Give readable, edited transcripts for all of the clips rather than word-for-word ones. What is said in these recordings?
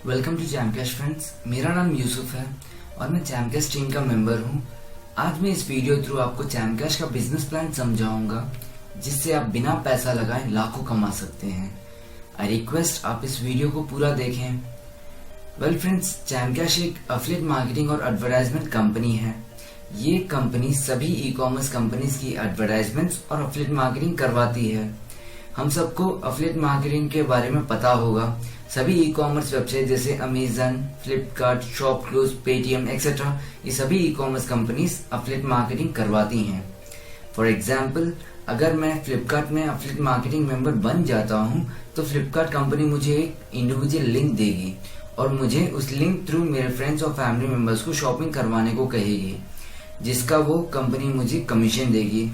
Welcome to जैमकैश friends. मेरा नाम यूसुफ है और मैं जैमकैश टीम का मेंबर हूं। आज मैं इस वीडियो थ्रू आपको जैमकैश का बिजनेस प्लान समझाऊंगा जिससे आप बिना पैसा लगाए लाखों कमा सकते हैं। आई रिक्वेस्ट आप इस वीडियो को पूरा देखें। वेल फ्रेंड्स, जैमकैश एक एफिलिएट मार्केटिंग और एडवर्टाइजमेंट कंपनी है। ये कंपनी सभी ई कॉमर्स कंपनीज की एडवर्टाइजमेंट्स और एफिलिएट मार्केटिंग करवाती है। हम सबको एफिलिएट मार्केटिंग के बारे में पता होगा। सभी ई कॉमर्स वेबसाइट जैसे Amazon, Flipkart, ShopClues, Paytm etcetera, ये सभी ई कॉमर्स कंपनीज एफिलिएट मार्केटिंग करवाती हैं। फॉर एग्जाम्पल, अगर मैं फ्लिपकार्ट में एफिलिएट मार्केटिंग मेंबर बन जाता हूँ तो फ्लिपकार्ट कंपनी मुझे एक इंडिविजुअल लिंक देगी और मुझे उस लिंक थ्रू मेरे फ्रेंड्स और फैमिली मेंबर्स को शॉपिंग करवाने को कहेगी, जिसका वो कंपनी मुझे कमीशन देगी।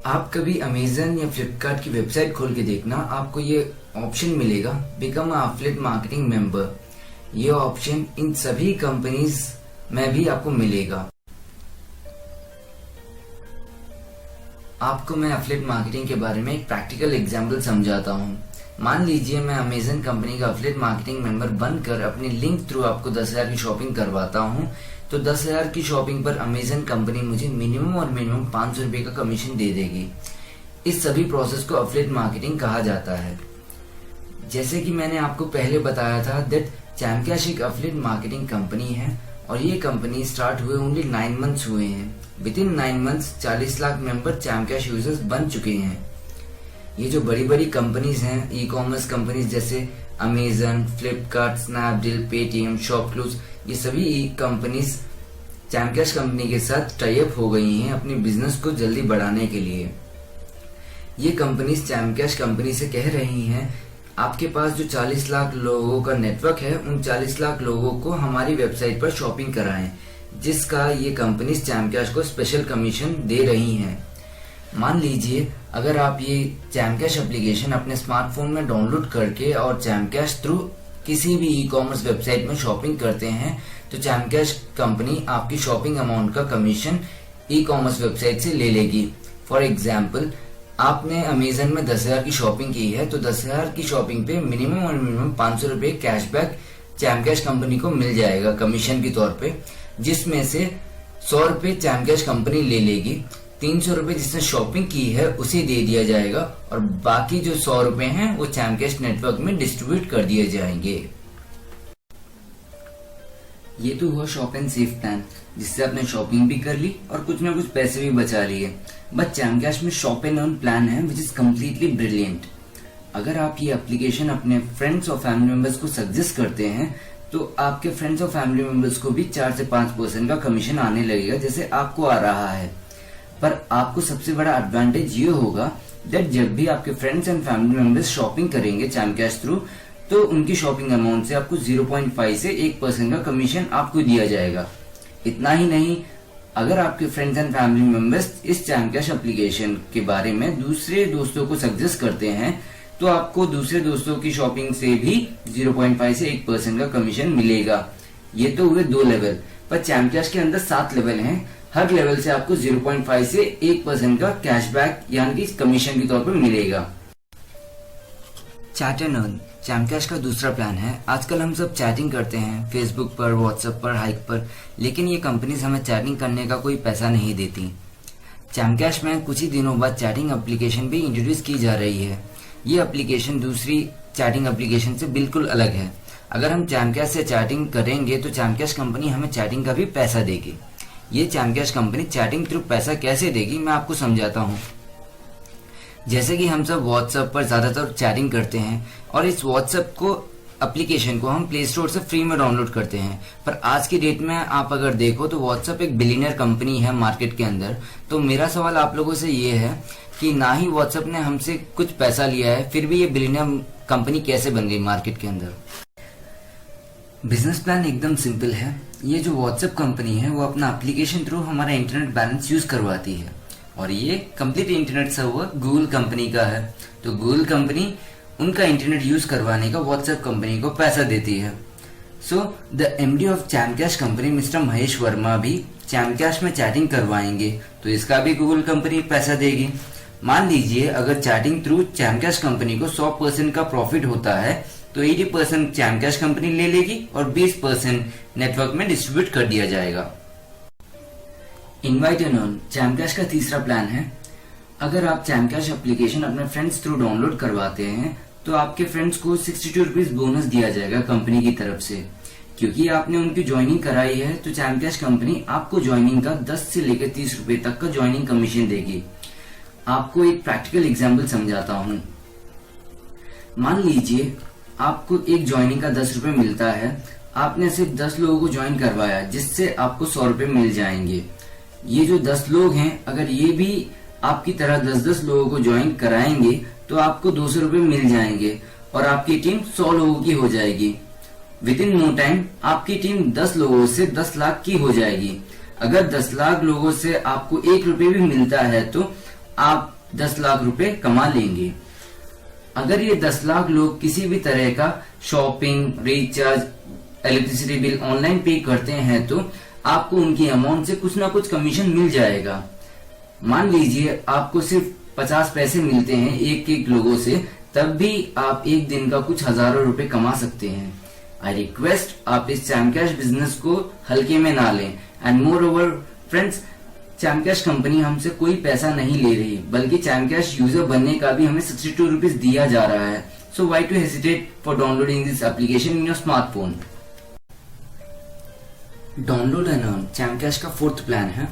आप कभी अमेजन या फ्लिपकार्ट की वेबसाइट खोल के देखना, आपको ये ऑप्शन मिलेगा become a affiliate marketing member. ये ऑप्शन इन सभी कंपनीज में भी आपको मिलेगा। आपको मैं एफिलिएट मार्केटिंग के बारे में एक प्रैक्टिकल एग्जांपल समझाता हूँ। मान लीजिए मैं अमेजन कंपनी का एफिलिएट मार्केटिंग मेंबर बनकर अपने लिंक थ्रू आपको 10,000 की शॉपिंग करवाता हूँ, तो 10,000 की शॉपिंग पर अमेजन कंपनी मुझे मिनिमम और मिनिमम 500 रुपए का कमीशन दे देगी। इस सभी प्रोसेस को एफिलिएट मार्केटिंग कहा जाता है। जैसे कि मैंने आपको पहले बताया था दैट जैमकैश एक एफिलिएट मार्केटिंग कंपनी है और ये कंपनी स्टार्ट हुए ओनली 9 मंथ्स हुए हैं। Within 9 months 40 lakh member Jamcash users बन चुके हैं। ये जो बड़ी बड़ी कंपनीज हैं, ई कॉमर्स कंपनीज जैसे Amazon, Flipkart, Snapdeal, Paytm, ShopClues, ये सभी ई कंपनीज जैमकैश कंपनी के साथ टाई अप हो गई हैं अपने बिजनेस को जल्दी बढ़ाने के लिए। ये कंपनीज जैमकैश कंपनी से कह रही हैं, आपके पास जो 40 लाख लोगों का नेटवर्क है, उन 40 लाख लोगों को हमारी वेबसाइट पर शॉपिंग कराएं, जिसका ये कंपनीज जैमकैश को स्पेशल कमीशन दे रही हैं। मान लीजिए अगर आप ये जैमकैश एप्लीकेशन अपने स्मार्टफोन में डाउनलोड करके और जैमकैश थ्रू किसी भी ई कॉमर्स वेबसाइट में शॉपिंग करते हैं, तो जैमकैश कंपनी आपकी शॉपिंग अमाउंट का कमीशन ई कॉमर्स वेबसाइट से ले लेगी। फॉर एग्जाम्पल, आपने अमेजन में 10,000 की शॉपिंग की है, तो 10,000 की शॉपिंग पे मिनिमम और मिनिमम 500 रुपए कैशबैक जैमकैश कंपनी को मिल जाएगा कमीशन के तौर पे, जिसमें से 100 रुपए जैमकैश कंपनी ले लेगी। 300 रुपए जिसने शॉपिंग की है उसे दे दिया जाएगा और बाकी जो 100 रुपए हैं वो जैमकैश नेटवर्क में डिस्ट्रीब्यूट कर दिए जाएंगे। ये तो हुआ शॉप एंड सेव प्लान, जिससे आपने शॉपिंग भी कर ली और कुछ ना कुछ पैसे भी बचा लिए। बट जैमकैश में शॉप एंड अर्न प्लान है विच इज कम्प्लीटली ब्रिलियंट। अगर आप ये एप्लीकेशन अपने फ्रेंड्स और फैमिली मेंबर्स को सजेस्ट करते हैं तो आपके फ्रेंड्स और फैमिली मेंबर्स को भी 4 से 5% का कमीशन आने लगेगा, जैसे आपको आ रहा है। पर आपको सबसे बड़ा एडवांटेज ये होगा दैट जब भी आपके friends and family members shopping करेंगे जैमकैश थ्रू, तो उनकी शॉपिंग अमाउंट से आपको 0.5 से 1% का कमीशन आपको दिया जाएगा। इतना ही नहीं, अगर आपके फ्रेंड्स एंड फैमिली मेंबर्स इस जैमकैश एप्लीकेशन के बारे में दूसरे दोस्तों को सजेस्ट करते हैं, तो आपको दूसरे दोस्तों की शॉपिंग से भी 0.5 से 1% का कमीशन मिलेगा। ये तो हुए 2 लेवल, पर जैमकैश के अंदर 7 लेवल हैं। हर लेवल से आपको 0.5 से 1% का कैशबैक यानी कि कमीशन के तौर पर मिलेगा। चैट एंड अर्न जैमकैश का दूसरा प्लान है। आजकल हम सब चैटिंग करते हैं फेसबुक पर, व्हाट्सएप पर, हाइक पर, लेकिन ये कंपनीज हमें चैटिंग करने का कोई पैसा नहीं देती। जैमकैश में कुछ ही दिनों बाद चैटिंग एप्लीकेशन भी इंट्रोड्यूस की जा रही है। ये एप्लीकेशन दूसरी चैटिंग एप्लीकेशन से बिल्कुल अलग है। अगर हम जैमकैश से चैटिंग करेंगे तो जैमकैश कंपनी हमें चैटिंग का भी पैसा देगी। ये जैमकैश कंपनी चैटिंग थ्रू पैसा कैसे देगी मैं आपको समझाता हूँ। जैसे कि हम सब व्हाट्सएप पर ज्यादातर चैटिंग करते हैं और इस व्हाट्सएप को एप्लीकेशन को हम प्ले स्टोर से फ्री में डाउनलोड करते हैं। पर आज की डेट में आप अगर देखो तो व्हाट्सएप एक बिलियनर कंपनी है मार्केट के अंदर। तो मेरा सवाल आप लोगों से ये है कि ना ही व्हाट्सएप ने हमसे कुछ पैसा लिया है, फिर भी ये बिलियनर कंपनी कैसे बन गई मार्केट के अंदर। बिजनेस प्लान एकदम सिंपल है। ये जो व्हाट्सएप कंपनी है वो अपना एप्लीकेशन थ्रू हमारा इंटरनेट बैलेंस यूज करवाती है और ये complete internet server Google company का है। तो गूगल कंपनी उनका इंटरनेट यूज करवाने का व्हाट्सएप कंपनी को पैसा देती है। So the MD of Jamcash company mister Mahesh Verma भी जैमकैश में चैटिंग करवाएंगे तो इसका भी गूगल कंपनी पैसा देगी। मान लीजिए अगर चैटिंग थ्रू जैमकैश कंपनी को 100% का प्रॉफिट होता है तो 80% चैम कैश कंपनी ले लेगी और 20% नेटवर्क में डिस्ट्रीब्यूट कर दिया जाएगा। Invite and earn Jamcash का तीसरा प्लान है। अगर आप चैम कैश एप्लीकेशन अपने फ्रेंड्स थ्रू डाउनलोड करवाते हैं तो आपके फ्रेंड्स को 62 रुपीज बोनस दिया जाएगा कंपनी की तरफ से। क्योंकि आपने उनकी ज्वाइनिंग कराई है तो चैम कैश कंपनी आपको ज्वाइनिंग का 10 से लेकर 30 रुपए तक का ज्वाइनिंग कमीशन देगी। आपको एक प्रैक्टिकल एग्जाम्पल समझाता हूँ। मान लीजिए आपको एक ज्वाइनिंग का 10 रुपए मिलता है, आपने सिर्फ 10 लोगों को ज्वाइन करवाया जिससे आपको 100 रुपए मिल जाएंगे। ये जो 10 लोग हैं अगर ये भी आपकी तरह 10-10 लोगों को ज्वाइन कराएंगे तो आपको 200 रुपए मिल जाएंगे और आपकी टीम 100 लोगों की हो जाएगी। विद इन नो टाइम आपकी टीम 10 लोगों से 10 लाख की हो जाएगी। अगर 10 लाख लोगों से आपको 1 रुपए भी मिलता है तो आप 10 लाख रुपए कमा लेंगे। अगर ये 10 लाख लोग किसी भी तरह का shopping, recharge, electricity bill online पे करते हैं तो आपको उनकी अमाउंट से कुछ ना कुछ कमीशन मिल जाएगा। मान लीजिए आपको सिर्फ 50 पैसे मिलते हैं एक लोगों से, तब भी आप एक दिन का कुछ हजारों रुपए कमा सकते हैं। आई रिक्वेस्ट आप इस चैम कैश बिजनेस को हल्के में ना लें। And more over friends, charm cash company हमसे कोई पैसा नहीं ले रही, बल्कि चैम कैश यूजर बनने का भी हमें 62 रुपीज दिया जा रहा है। So why to hesitate for downloading this application in your smartphone. Download and earn Jamcash का 4th प्लान है।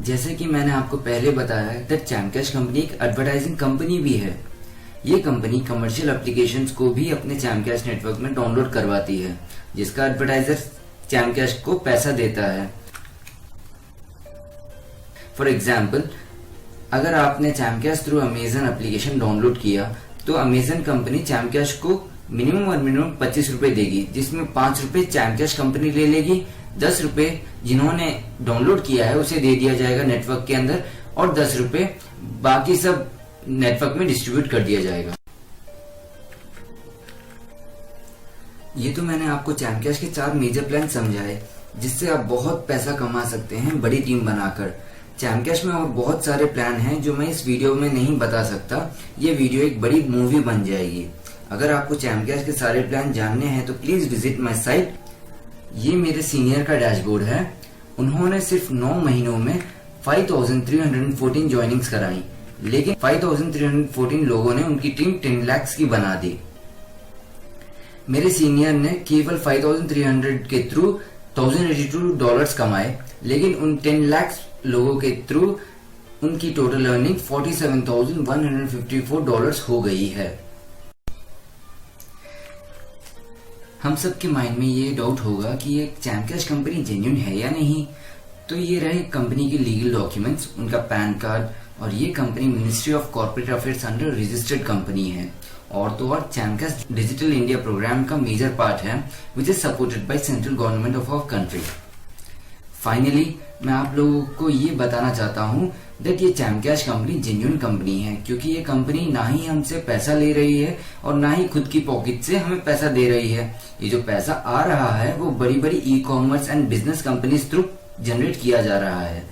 जैसे कि मैंने आपको पहले बताया दैट चैम कैश कंपनी एक एडवर्टाइजिंग कंपनी भी है। ये कंपनी कमर्शियल एप्लीकेशंस को भी अपने चैम कैश नेटवर्क में डाउनलोड करवाती है, जिसका एडवर्टाइजर चैम कैश को पैसा देता है। फॉर एग्जाम्पल, अगर आपने charm cash through Amazon application download किया तो अमेजन कंपनी चैम कैश को मिनिमम और मिनिमम 25 रुपए देगी, जिसमें 5 रुपए चैम कैश कंपनी ले लेगी। 10 रुपए जिन्होंने डाउनलोड किया है उसे दे दिया जाएगा नेटवर्क के अंदर और 10 रुपए बाकी सब नेटवर्क में डिस्ट्रीब्यूट कर दिया जाएगा। ये तो मैंने आपको चैम कैश के 4 मेजर प्लान समझाए जिससे आप बहुत पैसा कमा सकते हैं बड़ी टीम बनाकर। चैम कैश में और बहुत सारे प्लान हैं जो मैं इस वीडियो में नहीं बता सकता। ये वीडियो एक बड़ी मूवी बन जाएगी। अगर आपको चैम कैश के सारे प्लान जानने हैं तो प्लीज विजिट माई साइट। ये मेरे सीनियर का डैशबोर्ड है। उन्होंने सिर्फ 9 महीनों में 5314 ज्वाइनिंग्स कराई, लेकिन 5314 लोगों ने उनकी टीम 10 लाख की बना दी। मेरे सीनियर ने केवल 5300 के थ्रू $1082 कमाए, लेकिन उन 10 लाख लोगों के थ्रू उनकी टोटल अर्निंग $47,154 हो गई है। हम सबके माइंड में ये डाउट होगा कि ये चैम कैश कंपनी जेन्युइन है या नहीं। तो ये रहे कंपनी के लीगल डॉक्यूमेंट्स, उनका पैन कार्ड, और ये company ministry of corporate affairs under registered company है। और तो और Chaim Cash Digital India programme का मेजर पार्ट है which is supported by central government of our country. Finally मैं आप लोगों को ये बताना चाहता हूँ दैट ये charm cash company genuine company है, क्योंकि ये कंपनी ना ही हमसे पैसा ले रही है और ना ही खुद की पॉकेट से हमें पैसा दे रही है। ये जो पैसा आ रहा है वो बड़ी बड़ी e commerce and business companies through generate किया जा रहा है।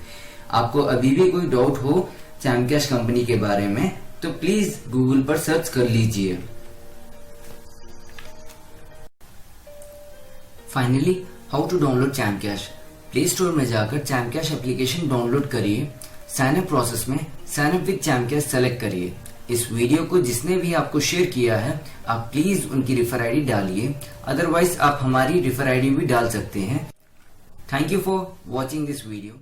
आपको अभी भी कोई डाउट हो चैम कैश कंपनी के बारे में तो प्लीज गूगल पर सर्च कर लीजिए। Finally, how to download Chaim Cash. Play Store में जाकर चैम कैश एप्लीकेशन डाउनलोड करिए। साइन अप प्रोसेस में sign up with Chaim Cash select करिए। इस वीडियो को जिसने भी आपको शेयर किया है आप प्लीज उनकी रेफर आईडी डालिए, अदरवाइज आप हमारी रेफर आईडी भी डाल सकते हैं। Thank you for watching this video.